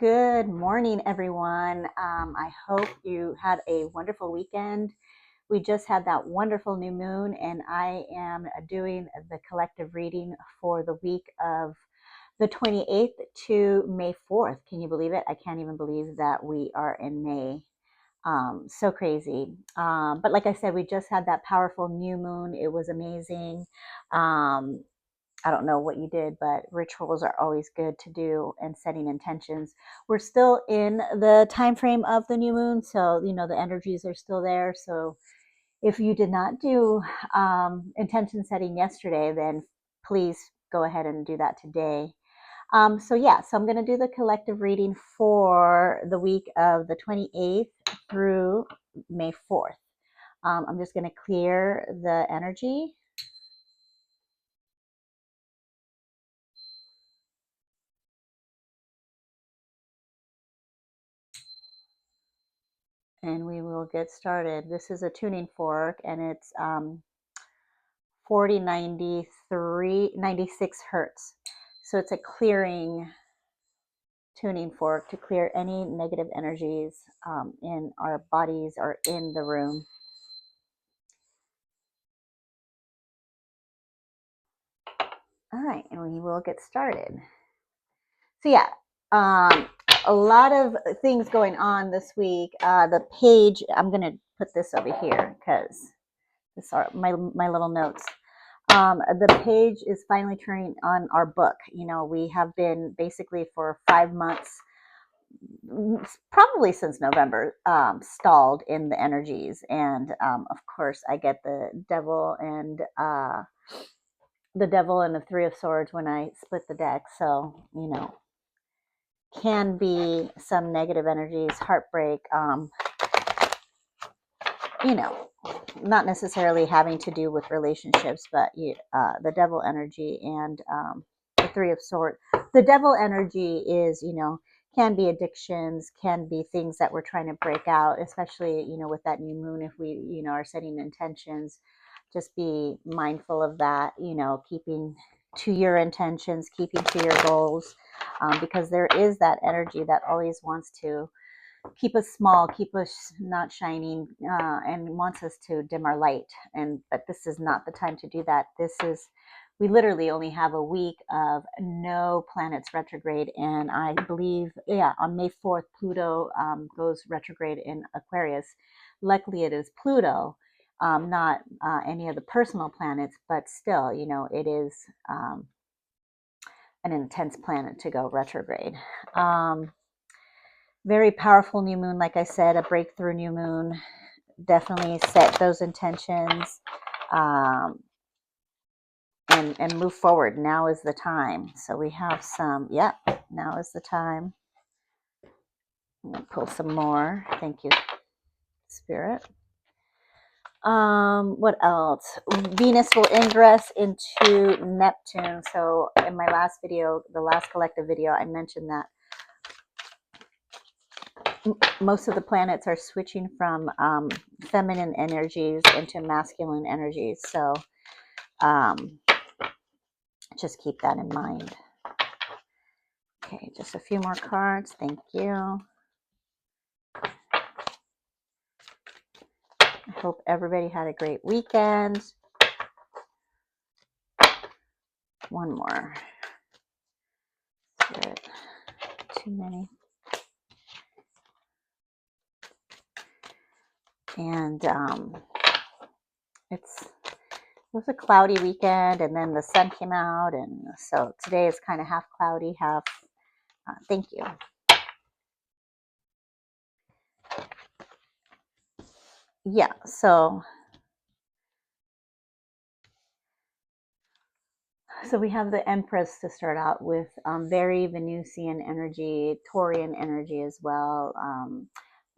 Good morning, everyone. I hope you had a wonderful weekend. We just had that wonderful new moon, and I am doing the collective reading for the week of the 28th to May 4th. Can you believe it? I can't even believe that we are in May. So crazy. But like I said, we just had that powerful new moon. It was amazing. Um, I don't know what you did, but rituals are always good to do and setting intentions. We're still in the time frame of the new moon, so the energies are still there. So if you did not do intention setting yesterday, then please go ahead and do that today. So I'm going to do the collective reading for the week of the 28th through May 4th. I'm just going to clear the energy. And we will get started. This is a tuning fork, and it's 96 hertz. So it's a clearing tuning fork to clear any negative energies in our bodies or in the room. All right, and we will get started. So yeah, a lot of things going on this week. The page, I'm going to put this over here because this are my little notes. The page is finally turning on our book. We have been basically for 5 months, probably since November, stalled in the energies. And of course, I get the devil and the Three of Swords when I split the deck. So, can be some negative energies, heartbreak, not necessarily having to do with relationships, but the devil energy and the Three of Swords. The devil energy is, can be addictions, can be things that we're trying to break out, especially, with that new moon. If we, are setting intentions, just be mindful of that, keeping to your intentions, keeping to your goals, because there is that energy that always wants to keep us small, keep us not shining, and wants us to dim our light. But this is not the time to do that. We literally only have a week of no planets retrograde, and I believe, on May 4th, Pluto goes retrograde in Aquarius. Luckily, it is Pluto, not any of the personal planets, but still, it is an intense planet to go retrograde. Very powerful new moon, like I said, a breakthrough new moon. Definitely set those intentions and move forward. Now is the time. So we have now is the time. I'm going to pull some more. Thank you, Spirit. What else? Venus will ingress into Neptune. So in my last video, the last collective video, I mentioned that most of the planets are switching from feminine energies into masculine energies. So just keep that in mind. Okay, just a few more cards. Thank you. I hope everybody had a great weekend. One more. Good. Too many. And it was a cloudy weekend, and then the sun came out, and so today is kind of half cloudy, half. Thank you. Yeah, so we have the Empress to start out with, very Venusian energy, Taurian energy as well.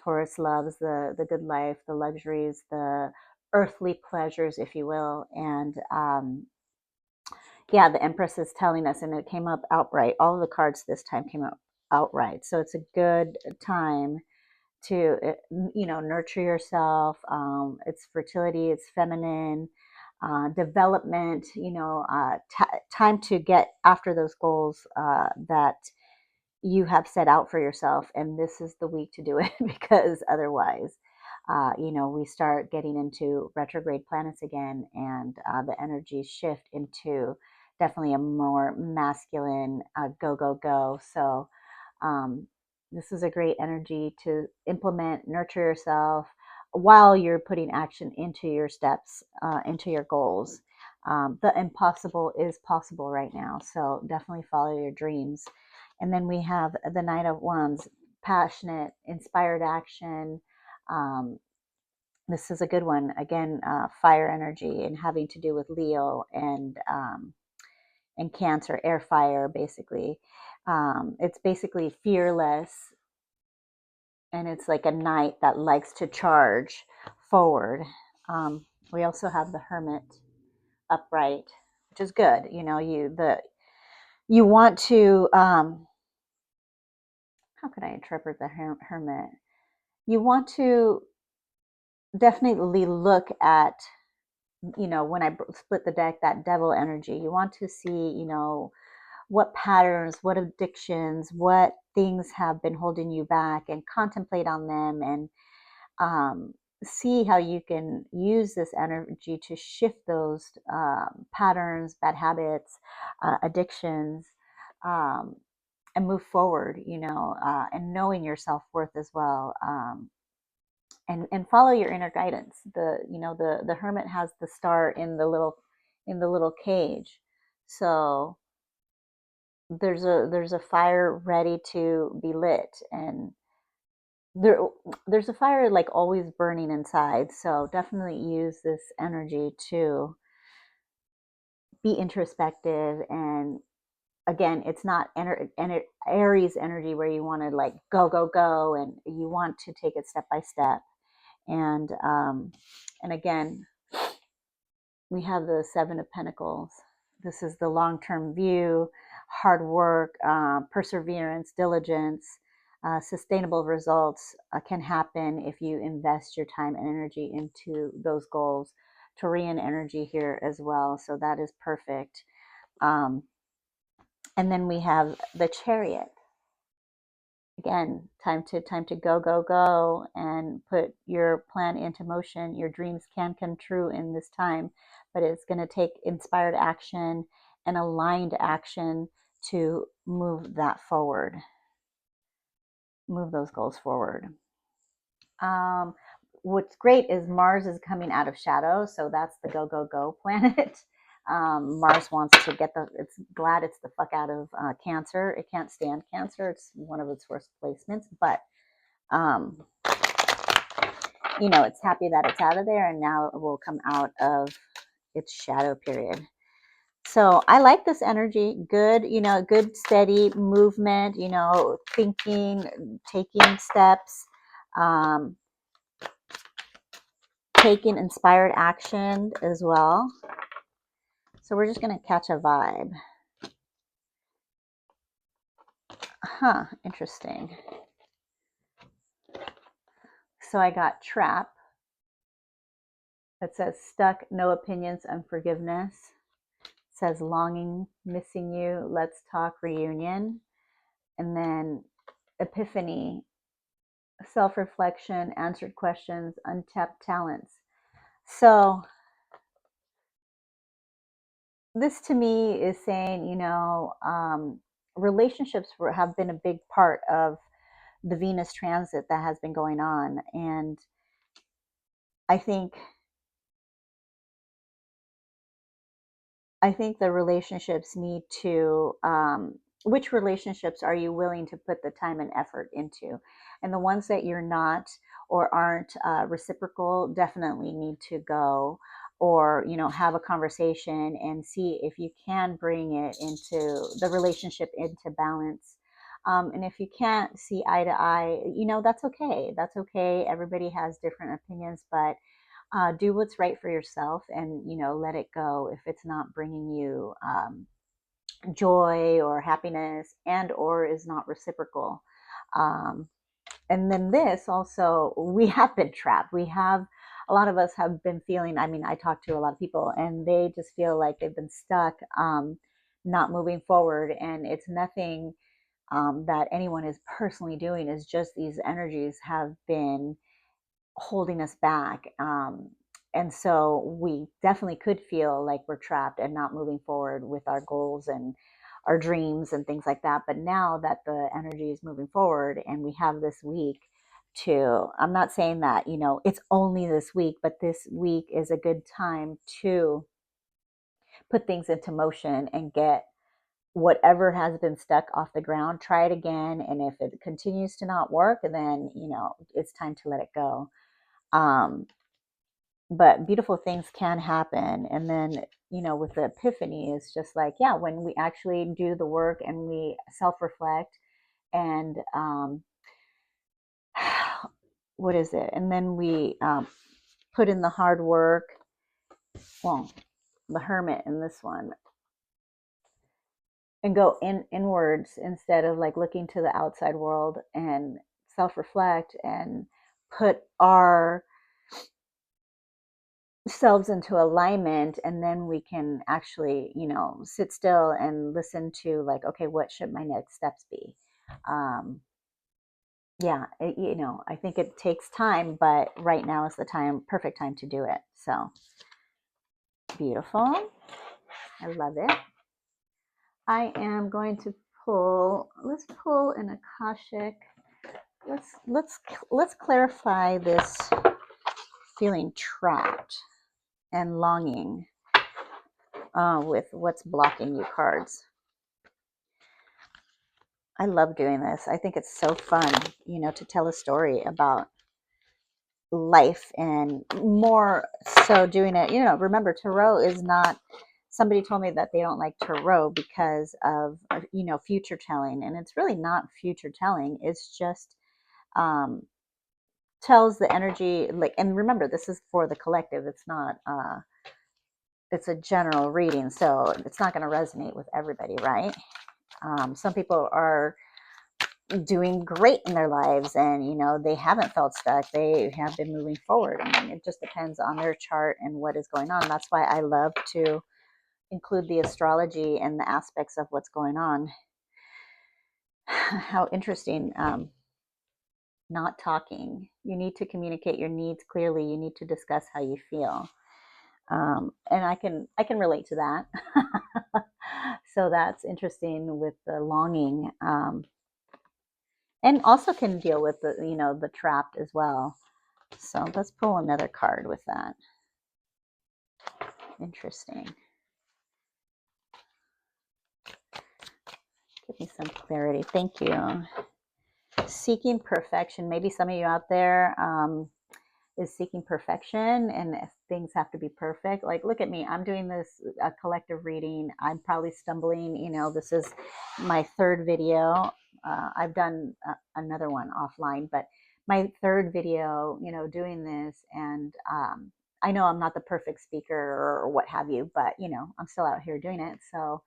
Taurus loves the good life, the luxuries, the earthly pleasures, if you will. And the Empress is telling us, and it came up outright. All of the cards this time came up outright. So it's a good time to, nurture yourself. It's fertility, it's feminine. Development, time to get after those goals that you have set out for yourself, and this is the week to do it because otherwise, we start getting into retrograde planets again, and the energies shift into definitely a more masculine go, go, go. So, um, this is a great energy to implement, nurture yourself while you're putting action into your steps, into your goals. The impossible is possible right now. So definitely follow your dreams. And then we have the Knight of Wands, passionate, inspired action. Um, this is a good one. Again, fire energy and having to do with Leo and Cancer, air, fire, basically. It's basically fearless, and it's like a knight that likes to charge forward. We also have the Hermit upright, which is good. You want to. How could I interpret the Hermit? You want to definitely look at, when I split the deck, that devil energy. You want to see, what patterns, what addictions, what things have been holding you back, and contemplate on them, and see how you can use this energy to shift those patterns, bad habits, addictions, and move forward, and knowing your self-worth as well. And follow your inner guidance. The hermit has the star in the little cage. So there's a fire ready to be lit, and there's a fire like always burning inside. So definitely use this energy to be introspective. And again, it's not Aries energy where you want to like go, go, go, and you want to take it step by step. And again, we have the Seven of Pentacles. This is the long-term view, hard work, perseverance, diligence. Sustainable results can happen if you invest your time and energy into those goals. Taurian energy here as well, so that is perfect. And then we have the Chariot. Again, time to go, go, go, and put your plan into motion. Your dreams can come true in this time, but it's going to take inspired action and aligned action to move that forward, move those goals forward. What's great is Mars is coming out of shadow, so that's the go, go, go planet. Mars wants to it's glad it's the fuck out of Cancer. It can't stand Cancer. It's one of its worst placements, but it's happy that it's out of there, and now it will come out of its shadow period. So I like this energy. Good, good steady movement, thinking, taking steps, taking inspired action as well. So we're just going to catch a vibe. Interesting. So I got trap. It says stuck, no opinions, unforgiveness. It says longing, missing you, let's talk, reunion. And then epiphany, self-reflection, answered questions, untapped talents. So this to me is saying, relationships have been a big part of the Venus transit that has been going on. And I think the relationships need to, which relationships are you willing to put the time and effort into? And the ones that you're not or aren't reciprocal definitely need to go, or, have a conversation and see if you can bring it into the relationship into balance. And if you can't see eye to eye, that's okay. That's okay. Everybody has different opinions, but do what's right for yourself, and let it go if it's not bringing you joy or happiness, and or is not reciprocal. And then this also, we have been trapped. A lot of us have been feeling, I talk to a lot of people, and they just feel like they've been stuck, not moving forward, and it's nothing that anyone is personally doing. Is just these energies have been holding us back. And so we definitely could feel like we're trapped and not moving forward with our goals and our dreams and things like that. But now that the energy is moving forward and we have this week to, I'm not saying that, it's only this week, but this week is a good time to put things into motion and get whatever has been stuck off the ground, try it again. And if it continues to not work, then, it's time to let it go. But beautiful things can happen. And then, with the epiphany, it's just like, yeah, when we actually do the work and we self-reflect and what is it? And then we put in the hard work. Well, the hermit in this one, and go inwards instead of like looking to the outside world, and self-reflect and put our selves into alignment, and then we can actually sit still and listen to like, okay, what should my next steps be? Yeah, I think it takes time, but right now is the perfect time to do it. So beautiful. I love it. I am going to let's pull an Akashic. Let's clarify this feeling trapped and longing with what's blocking you cards. I love doing this. I think it's so fun, to tell a story about life, and more so doing it, remember, tarot is not, somebody told me that they don't like tarot because of, future telling. And it's really not future telling. It's just tells the energy, like, and remember, this is for the collective. It's not, it's a general reading. So it's not going to resonate with everybody, right? Some people are doing great in their lives, and they haven't felt stuck. They have been moving forward. I mean, it just depends on their chart and what is going on. That's why I love to include the astrology and the aspects of what's going on. How interesting. Not talking. You need to communicate your needs clearly. You need to discuss how you feel. And I can relate to that. So that's interesting with the longing. And also can deal with the trapped as well. So let's pull another card with that. Interesting. Give me some clarity. Thank you. Seeking perfection. Maybe some of you out there is seeking perfection, and things have to be perfect. Like, look at me. I'm doing this collective reading. I'm probably stumbling. This is my third video. I've done another one offline, but my third video, doing this. And I know I'm not the perfect speaker or what have you, but, I'm still out here doing it. So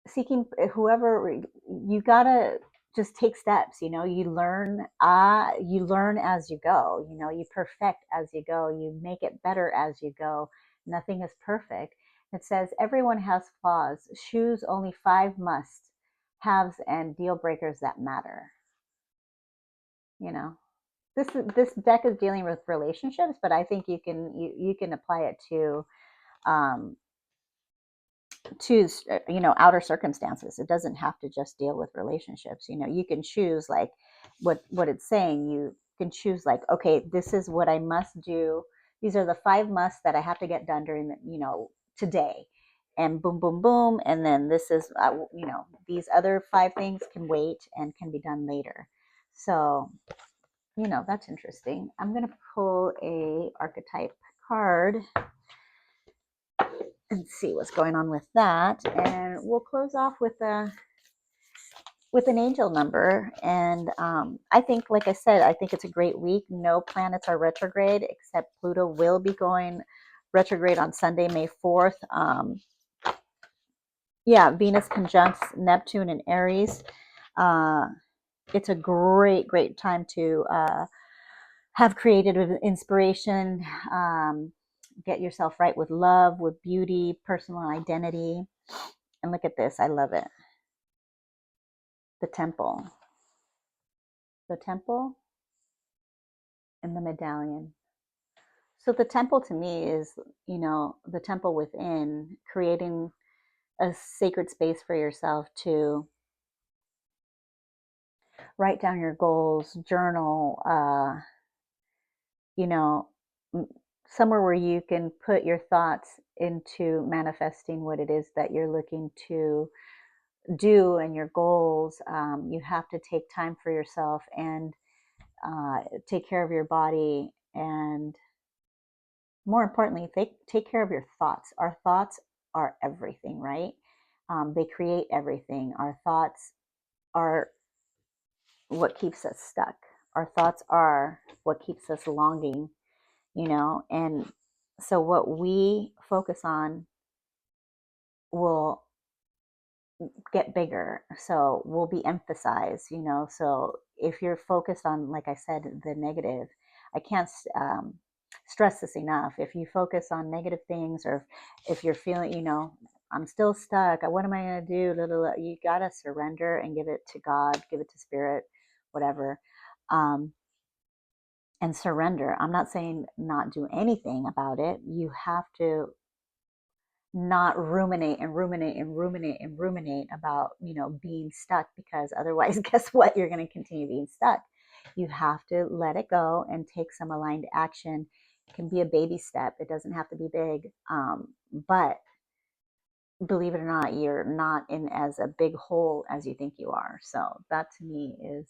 seeking whoever, you gotta just take steps. You learn as you go. You perfect as you go. You make it better as you go. Nothing is perfect. It says everyone has flaws. Choose only 5 must haves and deal breakers that matter. This deck is dealing with relationships, but I think you can apply it to outer circumstances. It doesn't have to just deal with relationships. You can choose, like what it's saying. You can choose, like, okay, this is what I must do. These are the 5 musts that I have to get done during today, and boom, boom, boom. And then this is these other 5 things can wait and can be done later. So that's interesting. I'm going to pull a archetype card and see what's going on with that. And we'll close off with an angel number. And I think, like I said, I think it's a great week. No planets are retrograde, except Pluto will be going retrograde on Sunday, May 4th. Venus conjuncts Neptune in Aries. It's a great time to have creative inspiration. Get yourself right with love, with beauty, personal identity. And look at this. I love it. the temple and the medallion. So the temple to me is, the temple within, creating a sacred space for yourself to write down your goals, journal, you know, somewhere where you can put your thoughts into manifesting what it is that you're looking to do and your goals. You have to take time for yourself and take care of your body, and more importantly, take care of your thoughts. Our thoughts are everything, right? They create everything. Our thoughts are what keeps us stuck. Our thoughts are what keeps us longing, and so what we focus on will get bigger. So will be emphasized, so if you're focused on, like I said, the negative, I can't stress this enough. If you focus on negative things, or if you're feeling, I'm still stuck, what am I going to do? You got to surrender and give it to God, give it to spirit, whatever. And surrender. I'm not saying not do anything about it. You have to not ruminate about, being stuck, because otherwise, guess what? You're going to continue being stuck. You have to let it go and take some aligned action. It can be a baby step. It doesn't have to be big. But believe it or not, you're not in as a big hole as you think you are. So that to me is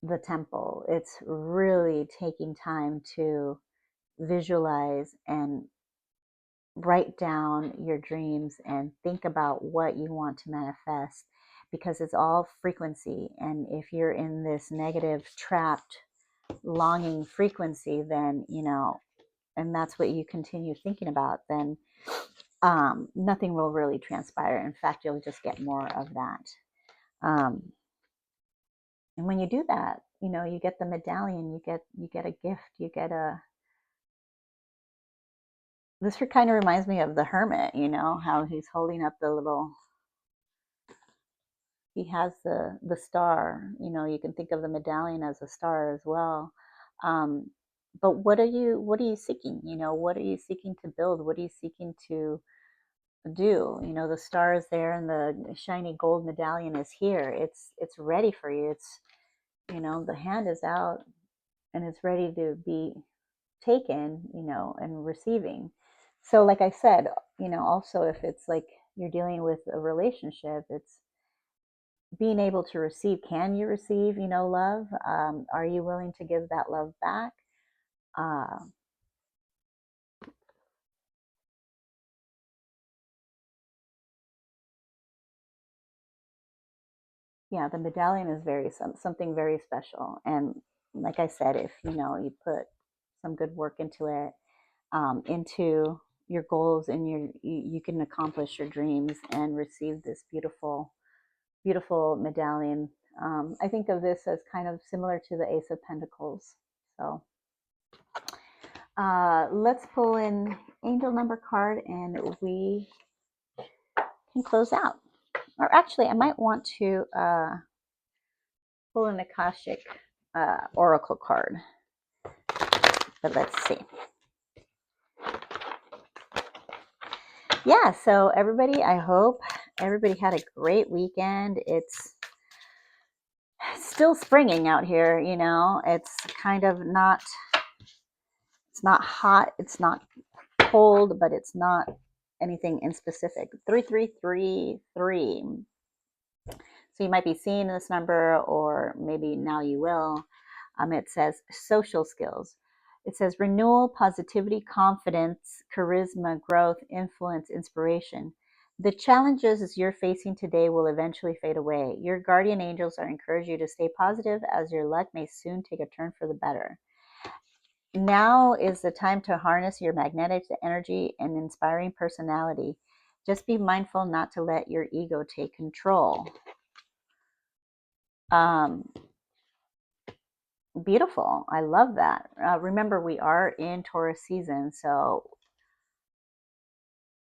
the temple. It's really taking time to visualize and write down your dreams and think about what you want to manifest, because it's all frequency. And if you're in this negative, trapped, longing frequency, then, and that's what you continue thinking about, then nothing will really transpire. In fact, you'll just get more of that. And when you do that, you get the medallion, you get a gift, this kind of reminds me of the hermit, how he's holding up he has the star. You can think of the medallion as a star as well. But what are you seeking? What are you seeking to build? What are you seeking to do? The star is there, and the shiny gold medallion is here. It's ready for you. It's, the hand is out and it's ready to be taken, and receiving. So like I said, also, if it's like you're dealing with a relationship, it's being able to receive. Can you receive, love? Are you willing to give that love back? Yeah, the medallion is something very special. And like I said, if you put some good work into it, into your goals, and you can accomplish your dreams and receive this beautiful, beautiful medallion. I think of this as kind of similar to the Ace of Pentacles. So let's pull in angel number card, and we can close out. Or actually, I might want to pull an Akashic oracle card. But let's see. Yeah, so everybody, I hope everybody had a great weekend. It's still springing out here, It's kind of not, it's not hot, it's not cold, but it's not anything in specific. 3333. So you might be seeing this number, or maybe now you will. It says social skills. It says renewal, positivity, confidence, charisma, growth, influence, inspiration. The challenges you're facing today will eventually fade away. Your guardian angels are encouraging you to stay positive, as your luck may soon take a turn for the better. Now is the time to harness your magnetic energy and inspiring personality. Just be mindful not to let your ego take control. Beautiful. I love that. Remember, we are in Taurus season, so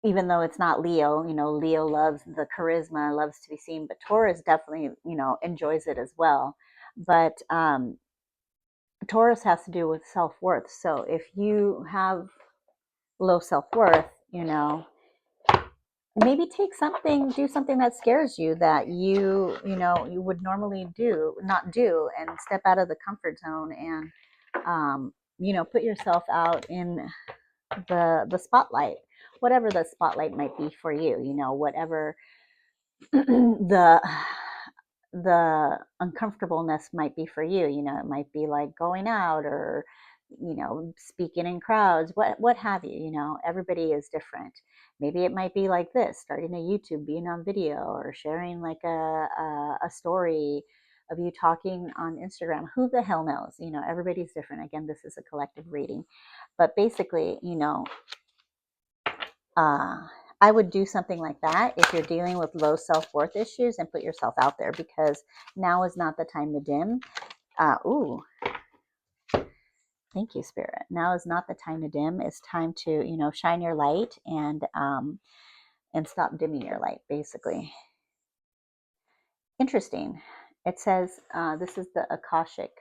even though it's not Leo, Leo loves the charisma, loves to be seen, but Taurus definitely, enjoys it as well. But Taurus has to do with self-worth. So if you have low self-worth, maybe do something that scares you, that you would normally not do, and step out of the comfort zone, and put yourself out in the spotlight, whatever the spotlight might be for you, whatever the uncomfortableness might be for you. It might be like going out, or speaking in crowds, what have you. Everybody is different. Maybe it might be like this, starting a YouTube, being on video, or sharing like a story of you talking on Instagram. Who the hell knows? Everybody's different. Again, this is a collective reading, but basically, I would do something like that if you're dealing with low self-worth issues, and put yourself out there, because now is not the time to dim. Ooh, thank you, Spirit. Now is not the time to dim. It's time to, shine your light, and stop dimming your light, basically. Interesting. It says, this is the Akashic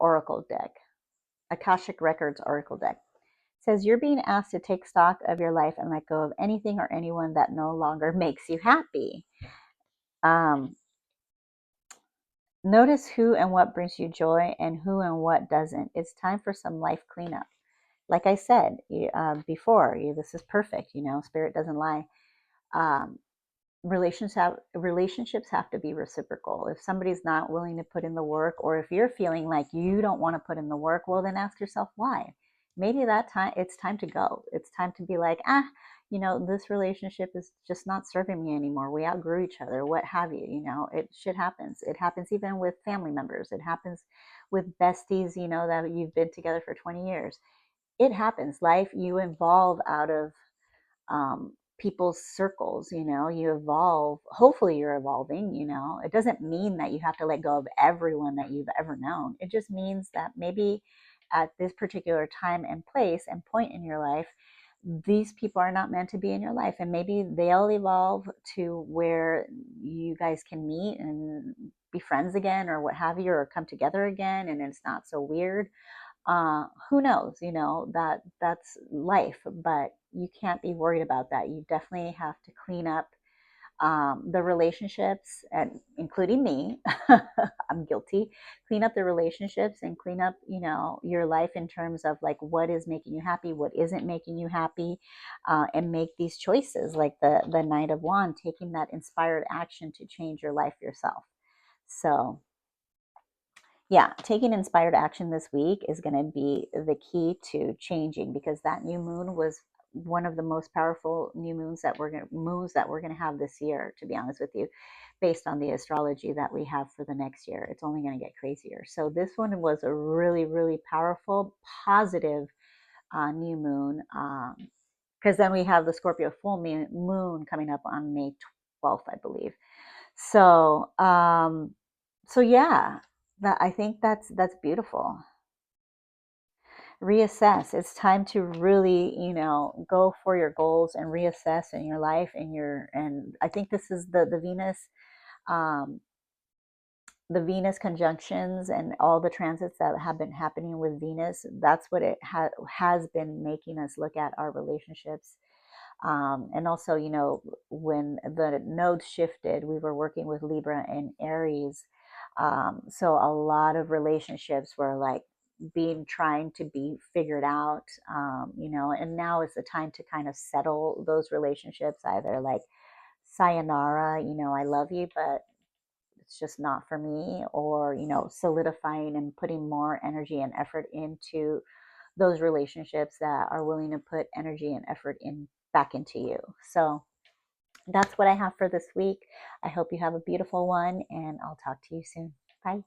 Oracle deck, Akashic Records Oracle deck. Says you're being asked to take stock of your life and let go of anything or anyone that no longer makes you happy. Notice who and what brings you joy, and who and what doesn't. It's time for some life cleanup. Like I said before, this is perfect. Spirit doesn't lie. Um, relationships have to be reciprocal. If somebody's not willing to put in the work, or if you're feeling like you don't want to put in the work, well, then ask yourself why. Maybe it's time to go. It's time to be like, this relationship is just not serving me anymore. We outgrew each other, what have you. Shit happens. It happens even with family members. It happens with besties, that you've been together for 20 years. It happens. Life, you evolve out of people's circles. You evolve. Hopefully you're evolving. It doesn't mean that you have to let go of everyone that you've ever known. It just means that maybe at this particular time and place and point in your life, these people are not meant to be in your life, and maybe they'll evolve to where you guys can meet and be friends again, or what have you, or come together again, and it's not so weird. Who knows? That's life, but you can't be worried about that. You definitely have to clean up the relationships, and including me. I'm guilty. Clean up the relationships, and clean up your life in terms of like what is making you happy, what isn't making you happy, and make these choices, like the Knight of Wands, taking that inspired action to change your life yourself. So yeah, taking inspired action this week is going to be the key to changing, because that new moon was one of the most powerful new moons that we're going to have this year, to be honest with you, based on the astrology that we have for the next year. It's only going to get crazier. So this one was a really, really powerful, positive new moon, because then we have the Scorpio full moon coming up on May 12th, I believe. So yeah, I think that's beautiful. Reassess. It's time to really, go for your goals and reassess in your life, and I think this is the um, Venus conjunctions and all the transits that have been happening with Venus. That's what it has been making us look at our relationships. And also, when the nodes shifted, we were working with Libra and Aries. So a lot of relationships were like trying to be figured out, and now is the time to kind of settle those relationships, either like sayonara, I love you, but it's just not for me, or, solidifying and putting more energy and effort into those relationships that are willing to put energy and effort back into you. So that's what I have for this week. I hope you have a beautiful one, and I'll talk to you soon. Bye.